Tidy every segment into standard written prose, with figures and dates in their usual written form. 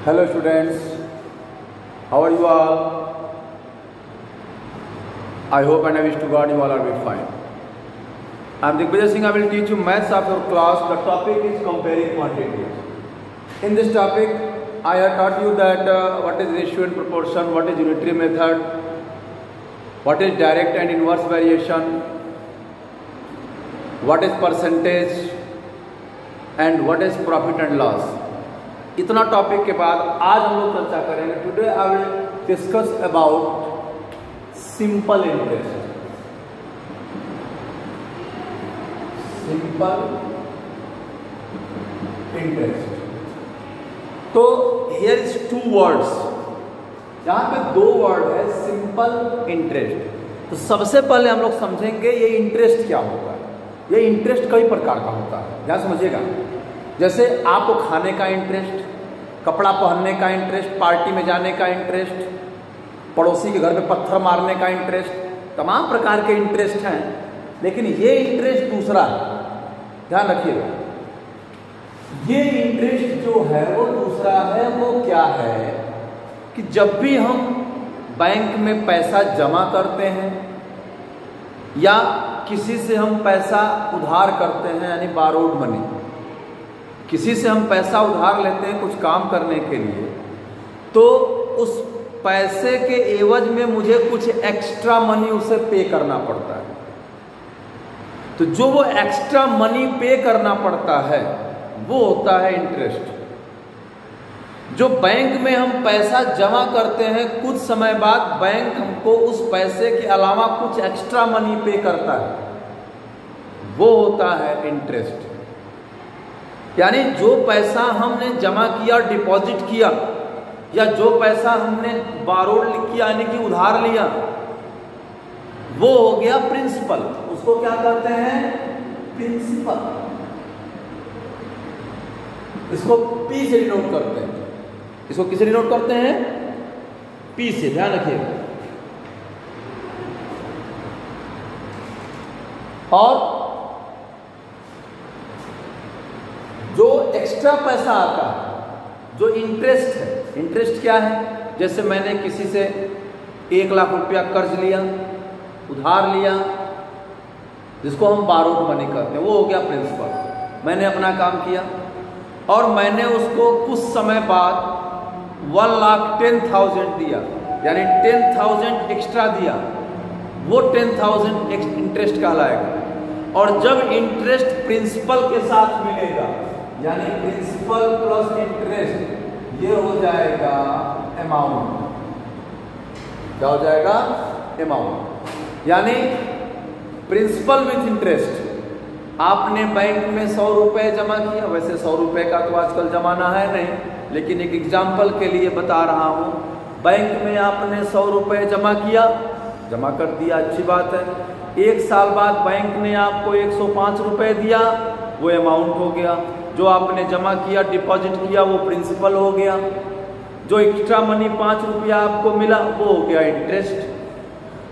Hello students, how are you all? I hope and I wish to God you all are very fine. I am Digvijay Singh. I will teach you maths of your class. The topic is comparing quantities. In this topic, I have taught you that what is ratio and proportion, what is unitary method, what is direct and inverse variation, what is percentage and what is profit and loss. इतना topic के बाद आज हम लोग चर्चा करेंगे. Today I will discuss about simple interest. Simple interest. तो here is two words. यहाँ पे दो वर्ड है, सिंपल इंटरेस्ट. तो सबसे पहले हम लोग समझेंगे ये इंटरेस्ट क्या होता है. ये इंटरेस्ट कई प्रकार का होता है, ध्यान समझिएगा. जैसे आपको खाने का इंटरेस्ट, कपड़ा पहनने का इंटरेस्ट, पार्टी में जाने का इंटरेस्ट, पड़ोसी के घर पे पत्थर मारने का इंटरेस्ट, तमाम प्रकार के इंटरेस्ट हैं. लेकिन ये इंटरेस्ट दूसरा है, ध्यान रखिएगा. ये इंटरेस्ट जो है वो दूसरा है. वो क्या है कि जब भी हम बैंक में पैसा जमा करते हैं या किसी से हम पैसा उधार करते हैं, यानी बारोड मनी, किसी से हम पैसा उधार लेते हैं कुछ काम करने के लिए, तो उस पैसे के एवज में मुझे कुछ एक्स्ट्रा मनी उसे पे करना पड़ता है. तो जो वो एक्स्ट्रा मनी पे करना पड़ता है वो होता है इंटरेस्ट. जो बैंक में हम पैसा जमा करते हैं, कुछ समय बाद बैंक हमको उस पैसे के अलावा कुछ एक्स्ट्रा मनी पे करता है, वो होता है इंटरेस्ट. यानी जो पैसा हमने जमा किया, डिपॉजिट किया, या जो पैसा हमने बारोड किया यानी कि उधार लिया, वो हो गया प्रिंसिपल. उसको क्या कहते हैं? प्रिंसिपल. इसको पी से डिनोट करते हैं. इसको किसे डिनोट करते हैं? पी से. ध्यान रखिएगा. और जो एक्स्ट्रा पैसा आता है, जो इंटरेस्ट है, इंटरेस्ट क्या है? जैसे मैंने किसी से 1 लाख रुपया कर्ज लिया, उधार लिया, जिसको हम बारोड मनी कहते हैं, वो हो गया प्रिंसिपल. मैंने अपना काम किया और मैंने उसको कुछ समय बाद 1,10,000 दिया, यानी 10,000 एक्स्ट्रा दिया. वो 10,000 इंटरेस्ट कहलाएगा. और जब इंटरेस्ट प्रिंसिपल के साथ मिलेगा, यानी प्रिंसिपल प्लस इंटरेस्ट, ये हो जाएगा अमाउंट. क्या हो जाएगा? अमाउंट. यानी प्रिंसिपल विथ इंटरेस्ट. आपने बैंक में 100 रुपये जमा किया. वैसे 100 रुपये का तो आजकल जमाना है नहीं, लेकिन एक एग्जाम्पल के लिए बता रहा हूँ. बैंक में आपने 100 रुपये जमा किया, जमा कर दिया, अच्छी बात है. 1 साल बाद बैंक ने आपको 105 रुपये दिया, वो अमाउंट हो गया. जो आपने जमा किया, डिपॉजिट किया, वो प्रिंसिपल हो गया. जो एक्स्ट्रा मनी 5 रुपया आपको मिला, वो हो गया इंटरेस्ट.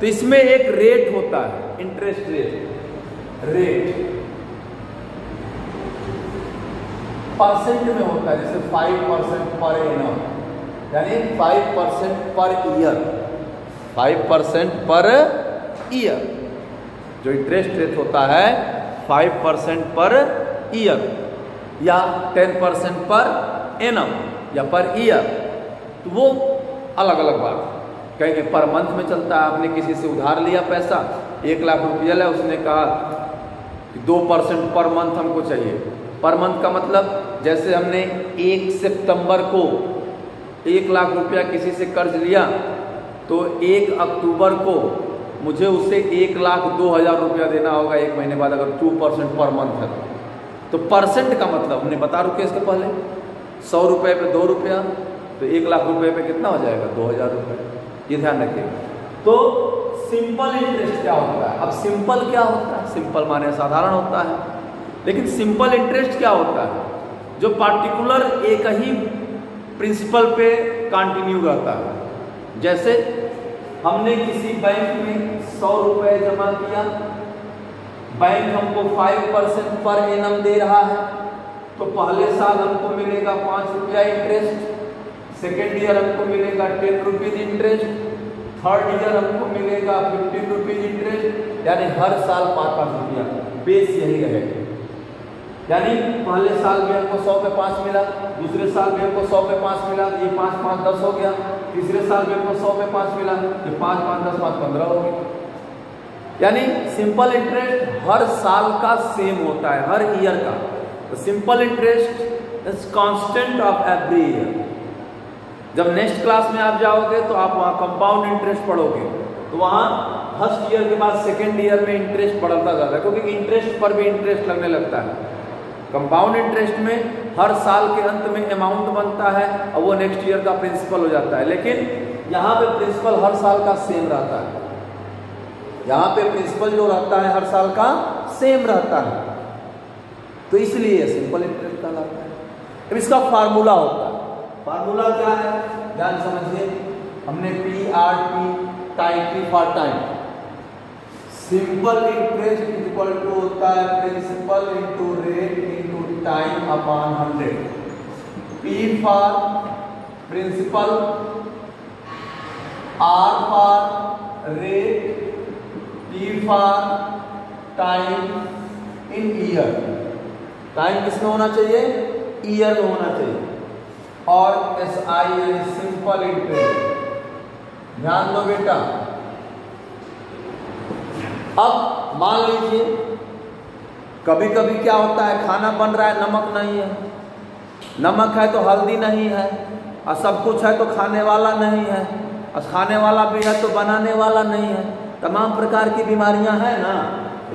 तो इसमें एक रेट होता है, इंटरेस्ट रेट परसेंट में होता है. जैसे 5% पर एनम, यानी 5% पर ईयर. 5% पर ईयर जो इंटरेस्ट रेट होता है, 5% पर ईयर या 10% पर एनम या पर ईयर. तो वो अलग अलग बात. कहेंगे पर मंथ में चलता है. आपने किसी से उधार लिया पैसा, 1 लाख रुपया लिया, उसने कहा कि 2% पर मंथ हमको चाहिए. पर मंथ का मतलब, जैसे हमने 1 सितंबर को 1 लाख रुपया किसी से कर्ज लिया, तो 1 अक्टूबर को मुझे उसे 1,02,000 रुपया देना होगा 1 महीने बाद, अगर 2% पर मंथ है. तो परसेंट का मतलब हमने बता रुके इसके पहले, 100 रुपये पे 2 रुपया, तो 1 लाख रुपये पे कितना हो जाएगा? 2,000 रुपये. ये ध्यान रखिएगा. तो सिंपल इंटरेस्ट क्या होता है? अब सिंपल क्या होता है? सिंपल माने साधारण होता है. लेकिन सिंपल इंटरेस्ट क्या होता है? जो पार्टिकुलर एक ही प्रिंसिपल पे कंटिन्यू रहता है. जैसे हमने किसी बैंक में 100 रुपये जमा किया, बैंक हमको 5% पर एनम दे रहा है, तो पहले साल हमको मिलेगा 5 रुपया इंटरेस्ट, सेकेंड ईयर हमको मिलेगा 10 रुपीज इंटरेस्ट, थर्ड ईयर हमको मिलेगा 15 रुपीज इंटरेस्ट, यानी हर साल 5-5 रुपया। बेस यही रहेगा, यानी पहले साल में हमको 100 पे 5 मिला, दूसरे साल में हमको 100 पे 5 मिला, ये 5 5 10 हो गया, तीसरे साल में हमको 100 पे 5 मिला, ये 5 5 10 5 15 हो गया। यानी सिंपल इंटरेस्ट हर साल का सेम होता है, हर ईयर का। तो simple interest is constant of every year. जब नेक्स्ट क्लास में आप जाओगे तो आप वहाँ कंपाउंड इंटरेस्ट पढ़ोगे, तो वहाँ फर्स्ट ईयर के बाद सेकेंड ईयर में इंटरेस्ट बढ़ता जाता है, क्योंकि इंटरेस्ट पर भी इंटरेस्ट लगने लगता है। कंपाउंड इंटरेस्ट में हर साल के अंत में अमाउंट बनता है और वो नेक्स्ट ईयर का प्रिंसिपल हो जाता है, लेकिन यहाँ पे प्रिंसिपल हर साल का सेम रहता है। यहाँ पे प्रिंसिपल जो रहता है हर साल का सेम रहता है, तो इसलिए सिंपल इंटरेस्ट कहलाता है। अब इसका फार्मूला होता है। फार्मूला क्या है, ध्यान समझिए। हमने PRT time, T for time. Simple interest is equal to होता है principal into rate into time upon 100। P for principal, R for rate, T for time in year. Time किसमें होना चाहिए, ईयर में होना चाहिए। और SI यानी सिंपल इंटरेस्ट। ध्यान दो बेटा। अब मान लीजिए कभी कभी क्या होता है, खाना बन रहा है, नमक नहीं है, नमक है तो हल्दी नहीं है, और सब कुछ है तो खाने वाला नहीं है, और खाने वाला भी है तो बनाने वाला नहीं है। तमाम प्रकार की बीमारियां हैं ना,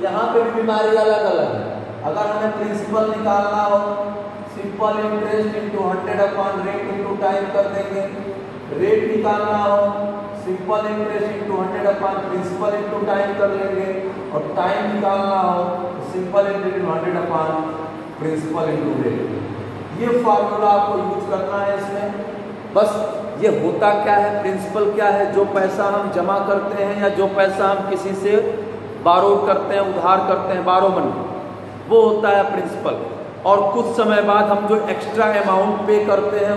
यहाँ पे भी बीमारी अलग अलग है। अगर हमें प्रिंसिपल निकालना हो, simple interest into 100 upon rate into time कर देंगे। रेट निकालना हो, simple interest into 100 upon principal into time कर लेंगे। और टाइम निकालना हो, simple interest into 100 upon principal into rate. ये फार्मूला आपको यूज करना है इसमें। बस ये होता क्या है, प्रिंसिपल क्या है, जो पैसा हम जमा करते हैं या जो पैसा हम किसी से बारो करते हैं, उधार करते हैं, बारो मनी, वो होता है प्रिंसिपल। और कुछ समय बाद हम जो एक्स्ट्रा अमाउंट पे करते हैं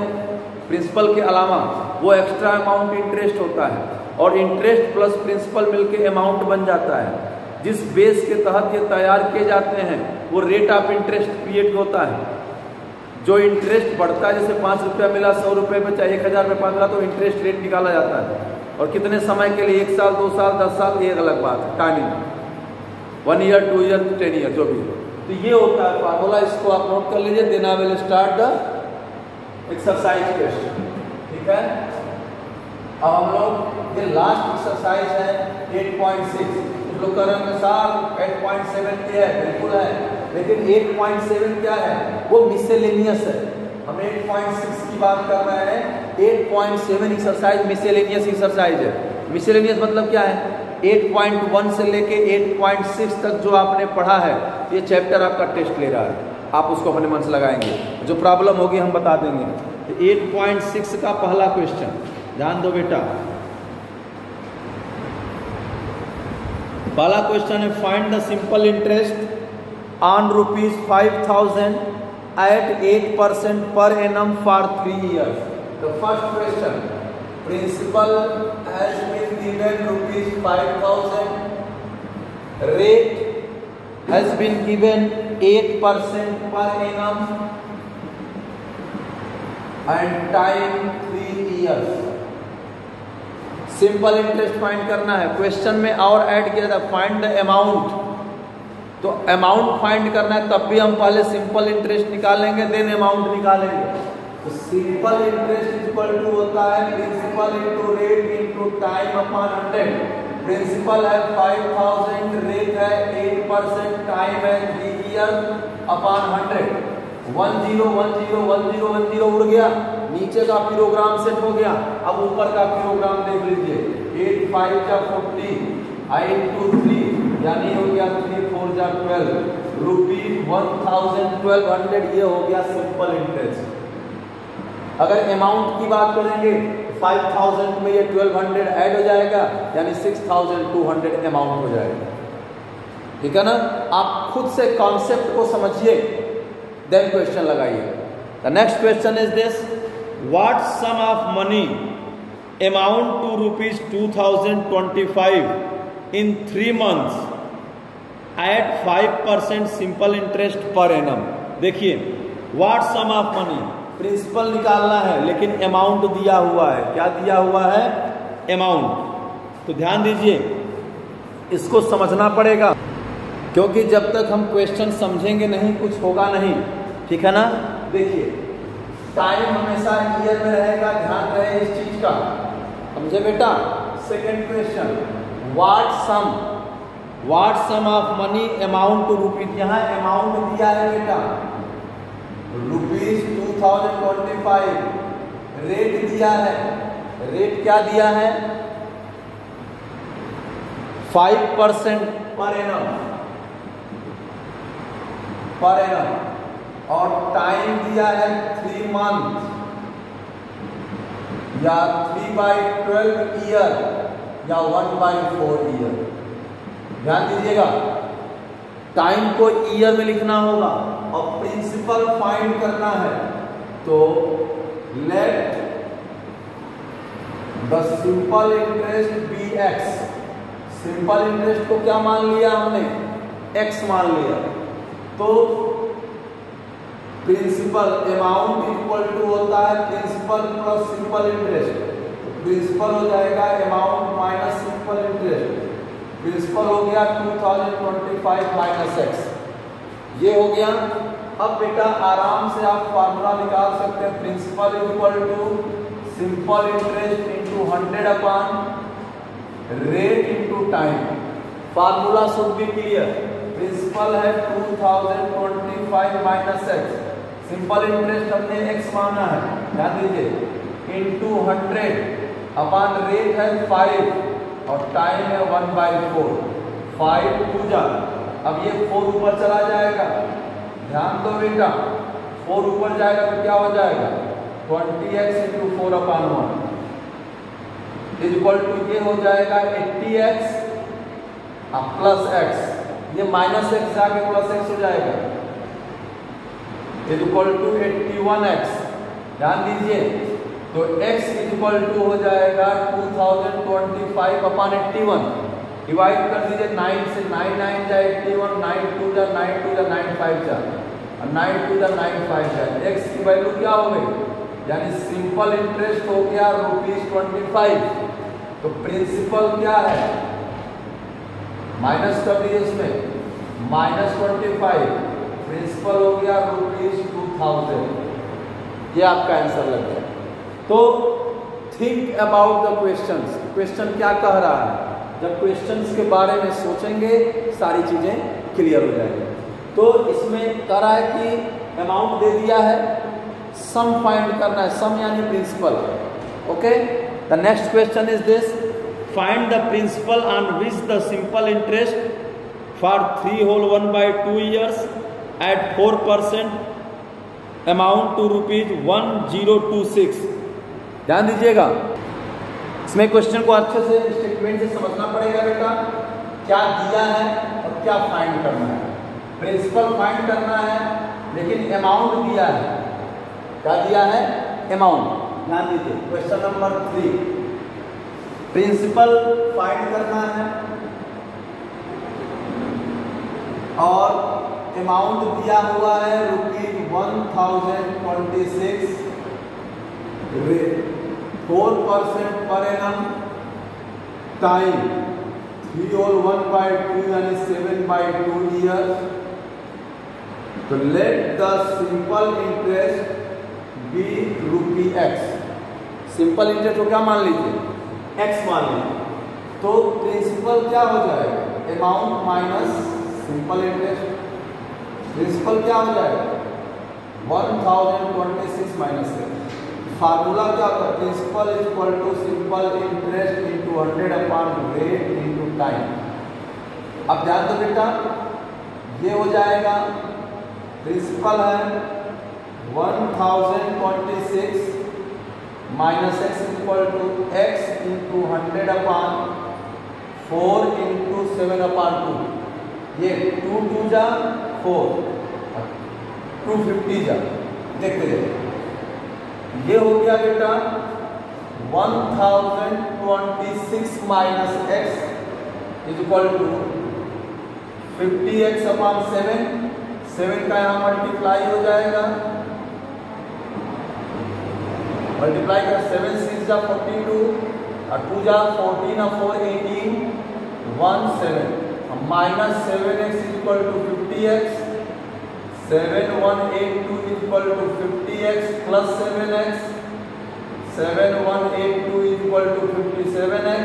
प्रिंसिपल के अलावा, वो एक्स्ट्रा अमाउंट इंटरेस्ट होता है। और इंटरेस्ट प्लस प्रिंसिपल मिलके अमाउंट बन जाता है। जिस बेस के तहत ये तैयार किए जाते हैं वो रेट ऑफ इंटरेस्ट क्रिएट होता है। जो इंटरेस्ट बढ़ता है, जैसे 5 रुपया मिला 100 रुपये पे, चाहे 1000 रुपये 15, तो इंटरेस्ट रेट निकाला जाता है। और कितने समय के लिए, 1 साल 2 साल 10 साल, ये एक अलग बात है, टाइमिंग 1 ईयर 2 ईयर 10 ईयर जो भी। तो ये होता है फार्मूला, इसको आप नोट कर लीजिए। Then I will start the exercise question, ठीक है। अब हम लोग ये लास्ट एक्सरसाइज है 8.6। कुछ लोग कह रहे हैं सर 8.7 क्या है, बिल्कुल है, लेकिन 8.7 क्या है, वो मिसेलेनियस है। हम 8.6 की बात कर रहे हैं। 8.7 एक्सरसाइज मिसेलेनियस एक्सरसाइज है। मिसेलेनियस मतलब क्या है, 8.1 से लेके 8.6 तक जो आपने पढ़ा है, ये चैप्टर आपका टेस्ट ले रहा है, आप उसको अपने मन से लगाएंगे। जो प्रॉब्लम होगी हम बता देंगे। तो 8.6 का पहला क्वेश्चन ध्यान दो बेटा। पहला क्वेश्चन है, find the simple interest on ₹5000 at 8% per annum for 3 years. The first question, principal has been given ₹5000, rate has been given 8% per annum and time 3 years. Simple interest find करना है। Question में और add किया था find the amount, तो amount find करना है, तब भी हम पहले सिंपल इंटरेस्ट निकालेंगे, देन अमाउंट निकालेंगे। तो सिंपल इंटरेस्ट इक्वल टू होता है principal into rate into time upon 100। Principal है 5000, रेट है 8%, टाइम है 3 ईयर अपॉन 100। 10 10 10 10 उड़ गया, नीचे का प्रोग्राम सेट हो गया। अब ऊपर का प्रोग्राम देख लीजिए, 8 5 जा 40, 8 2 3 यानी हो गया 3 4 जा 12, ₹1200, ये हो गया सिंपल इंटरेस्ट। अगर अमाउंट की बात करेंगे 5000 में ये 1200 ऐड हो जाएगा, यानी 6200 अमाउंट हो जाएगा। ठीक है ना। आप खुद से कॉन्सेप्ट को समझिए, देन क्वेश्चन लगाइए। The next question is this, what sum of money amount to ₹2025 in 3 months at 5% simple interest per annum. देखिए what sum of money, principal निकालना है लेकिन अमाउंट दिया हुआ है। क्या दिया हुआ है? अमाउंट। तो ध्यान दीजिए, इसको समझना पड़ेगा, क्योंकि जब तक हम क्वेश्चन समझेंगे नहीं कुछ होगा नहीं। ठीक है ना? देखिए टाइम हमेशा ईयर में रहेगा, ध्यान रहे इस चीज का, समझे बेटा। Second question, what sum of money amount to rupees. यहाँ अमाउंट दिया है बेटा ₹2025, रेट दिया है। रेट क्या दिया है? 5% पर एनम, और टाइम दिया है 3 month या 3/12 ईयर या 1/4 ईयर। ध्यान दीजिएगा, टाइम को ईयर में लिखना होगा और प्रिंसिपल फाइंड करना है। तो let the simple interest be x. Simple interest को क्या मान लिया हमने? एक्स मान लिया। तो प्रिंसिपल अमाउंट इक्वल टू होता है principal plus simple interest. Principal हो जाएगा amount minus simple interest. Principal हो गया 2025 माइनस एक्स, ये हो गया। अब बेटा आराम से आप फार्मूला निकाल सकते हैं। Principal equal to simple interest into 100 rate into time. Formula should be clear. Principal है 2025 माइनस एक्स, सिंपल इंटरेस्ट हमने एक्स माना है, ध्यान दीजिए, इंटू 100 अपॉन रेट है 5 और टाइम है 1/4। 5 2 जा, अब ये 4 ऊपर चला जाएगा, ध्यान दो बेटा, 4 ऊपर जाएगा तो क्या हो जाएगा? 20x into 4/1 is equal to ये हो जाएगा 80x प्लस x, ये माइनस एक्स जाके प्लस एक्स हो जाएगा, इज इक्वल टू 81x। ध्यान दीजिए, तो x इज इक्वल टू हो जाएगा 2025/81। डिवाइड कर दीजिए 9 से, 9 9 जा 81, 9 2 जा 9 2 जा 9 5 जा, और 9 2 जा 9 5 जा। x की वैल्यू क्या हो गई? यानी सिंपल इंटरेस्ट हो गया ₹25। तो प्रिंसिपल क्या है? माइनस कर दिए इसमें, -25, प्रिंसिपल हो गया ₹2000। ये आपका आंसर लग गया। तो think about the questions. Question क्या कह रहा है? जब क्वेश्चंस के बारे में सोचेंगे सारी चीजें क्लियर हो जाएंगी। तो इसमें कह रहा है कि अमाउंट दे दिया है, सम फाइंड करना है, सम यानी principal. Okay, the next question is this, find the principal on which the simple interest for 3 whole 1/2 years at 4% amount to ₹1026। ध्यान दीजिएगा, इसमें क्वेश्चन को अच्छे से स्टेटमेंट से समझना पड़ेगा बेटा। क्या दिया है और क्या फाइंड करना है? प्रिंसिपल फाइंड करना है लेकिन अमाउंट दिया है। क्या दिया है? अमाउंट। ध्यान दीजिए, क्वेश्चन नंबर 3, प्रिंसिपल फाइंड करना है और अमाउंट दिया हुआ है ₹1026, 4% पर एनम, टाइम 3 whole 1/2 यानी 7/2 ईयर। तो let the simple interest be ₹x। Simple interest को क्या मान लीजिए? x मान लीजिए। तो प्रिंसिपल क्या हो जाएगा? Amount minus simple interest. Principal क्या हो जाएगा? 1026 माइनस है। फार्मूला क्या होता है? Principal is equal to simple interest into 100/रेट इंटू टाइम। अब ध्यान दो बेटा, ये हो जाएगा, प्रिंसिपल है 1026 minus x equal to x into 100/4 into 7/2। ये 2 2 जा 4, 250 जा, देखते जाइए ये हो गया बेटा 1026 minus x is equal to 50x upon 7 का यहाँ मल्टीप्लाई हो जाएगा, मल्टीप्लाई कर 7 6 जा 42 और 2 जा 14 और 4 18 17 minus 7x is equal to 50x 7182 is equal to 50x plus 7x 7182 is equal to 57x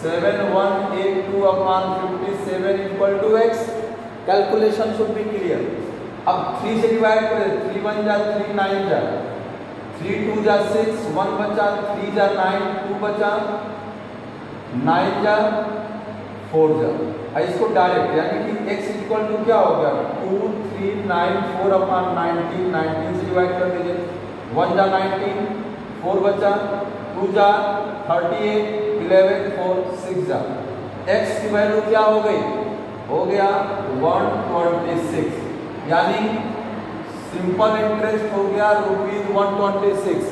7182 upon 57 equal to x calculation should be clear। अब 3 से डिवाइड करें 3 1 जा 3 9 जा 3 2 जा 6 1 बचा 3 जा 9 2 बचा 9 जा 4 जा। इसको डायरेक्ट यानी कि x इक्वल टू क्या हो गया 2 3 9 4 अपॉन 19 19 से डिवाइड कर दीजिए 1 जा 19 4 बचा 2 जा 38 11 4 6 जा x की वैल्यू क्या हो गई हो गया 126 यानी सिंपल इंटरेस्ट हो गया ₹126।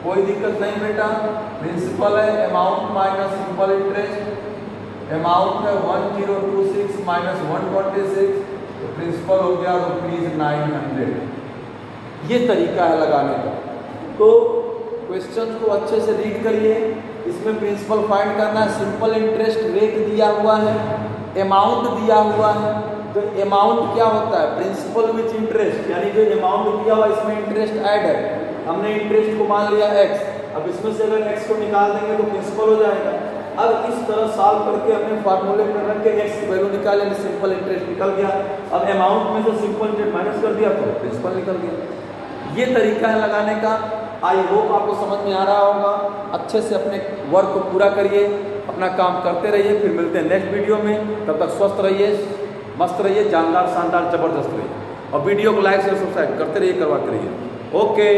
कोई दिक्कत नहीं बेटा, प्रिंसिपल है amount minus simple interest, amount है 1026 माइनस 126 तो प्रिंसिपल हो गया ₹900। ये तरीका है लगाने का। तो क्वेश्चन को अच्छे से रीड करिए, इसमें प्रिंसिपल फाइंड करना है, सिंपल इंटरेस्ट रेट दिया हुआ है, अमाउंट दिया हुआ है। तो अमाउंट क्या होता है प्रिंसिपल विथ इंटरेस्ट, यानी जो अमाउंट दिया हुआ इसमें इंटरेस्ट ऐड है, हमने इंटरेस्ट को मान लिया x, अब इसमें से अगर x को निकाल देंगे तो प्रिंसिपल हो जाएगा। अब इस तरह सॉल्व करके हमने फार्मूले में रख के x की वैल्यू निकाले, सिंपल इंटरेस्ट निकल गया। अब अमाउंट में से सिंपल इंटरेस्ट माइनस कर दिया तो प्रिंसिपल निकल गया। ये तरीका है लगाने का। आई होप आपको समझ में आ रहा होगा। अच्छे से अपने वर्क को पूरा करिए, अपना काम करते रहिए। फिर मिलते हैं नेक्स्ट वीडियो में, तब तक स्वस्थ रहिए, मस्त रहिए, जानदार शानदार जबरदस्त रहिए और वीडियो को लाइक शेयर सब्सक्राइब करते रहिए, करवाते रहिए। ओके।